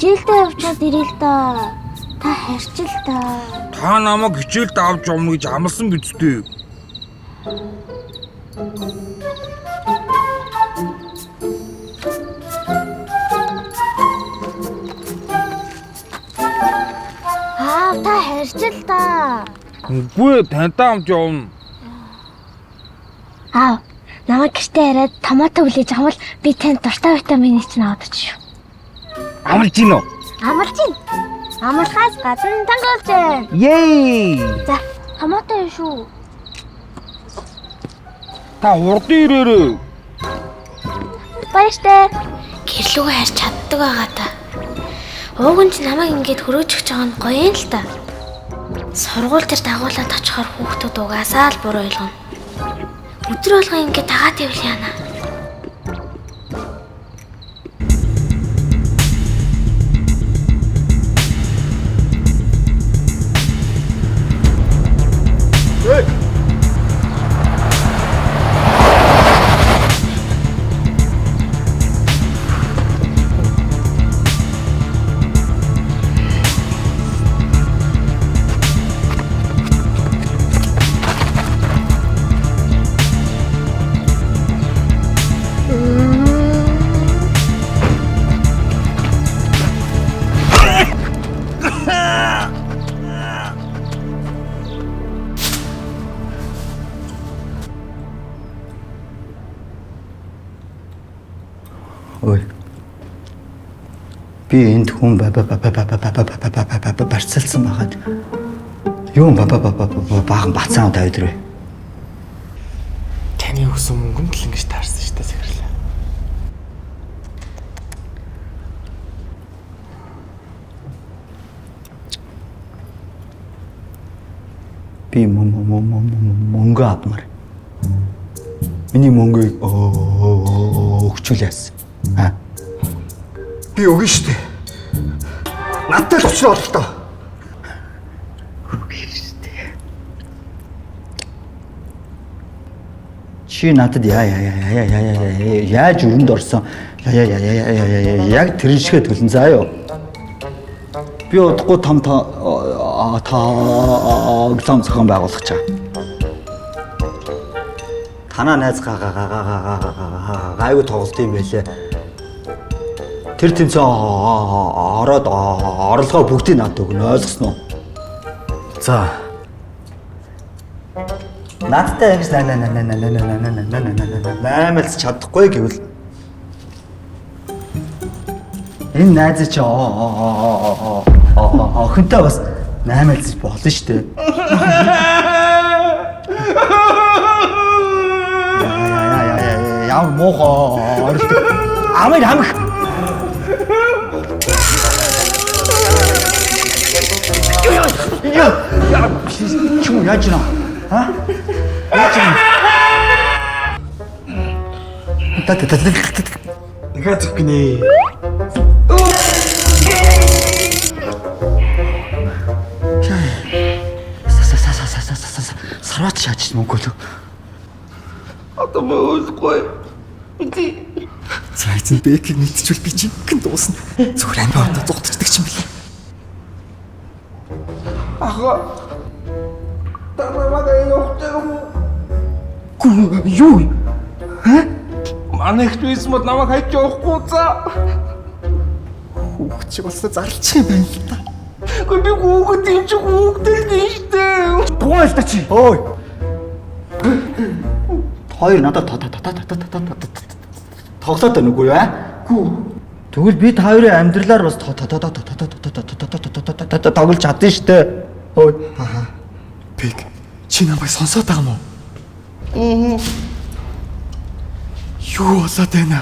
хичээлдээ явчаад ирээ л да. Та харчил та. Та намайг хичээлд авч явна гэж амласан биз дээ. Та харчил та. Үгүй тантай хамт явна. Намайг гэртээ хараад томато хүлээж байгаа бол би танд дуртай витаминыг чинь аваад очив. Амлж гин үү? Амлж гин. Амлахаас гадна тангалж байна. Yay! За, томато юм шүү. Та урд ирээрээ. Баяртай. Гэрлүүгээ харж чаддаг байгаа та. Ууган ч намайг ингэж хөрөөж өгч байгаа нь гоё юм л та. Сургууль дээр дагуулад очихоор хүүхдүүд угаасаа л буруу ойлгоно. Өдөр болгон ингэ тагаад ивэл яана. Ой. Би энд хүн барцалсан байгаад юу баахан бацаан тавьд рүү. Таны өгсөн мөнгөнд л ингэж таарсан шүү дээ Сэхэрлээ. Би мөнгө авмаар. Миний мөнгөийг өгчүүл яасан. Би өгнө шүү дээ. Надтай л очроо болтоо. Өгнө шүү дээ. Чи надад яаж өрөнд орсон? Яг тэр шигэ төлөн заа юу. Би удахгүй том зохион байгуулах чаа. Танаа найз гайгүй тоглолт юм байлээ. Тэр тэнцээ ороод орлогоо бүгдийг надад өгнө, ойлгосноо? За. Надтай ингэж наймалж чадахгүй гэвэл энэ найз чи охинтой бас наймалж болно шүү дээ. Ямар муухай оролдог. Амх. Чуу яаж нэ? Яаж нэ? Дахиад өгнө. Сарват шаач мөнгө л. Одоо мөөлгүй. Үгүй. За эзэн бэкийг мэдчихвэл би жинхэнэ дуусна. Зүгээр амиа одоо зугтчихдаг юм билээ. Юу? Манай ихтвэс мод намайг хайж явахгүй за. Хүүхд чи болсоо зарлчих юм байна л та. Гэхдээ би хүүхэд юм чи хүүхдээ штэ. Тугаал та чи. Ой. Хоёр надад тоглоод байна үгүй юу? Гүү. Тэгвэл би та хоёрын амьдралаар бас тоглож чадсан штэ. Ой. Бэг чи намайг сонсоод байгаа юм уу? Юу болоод байна?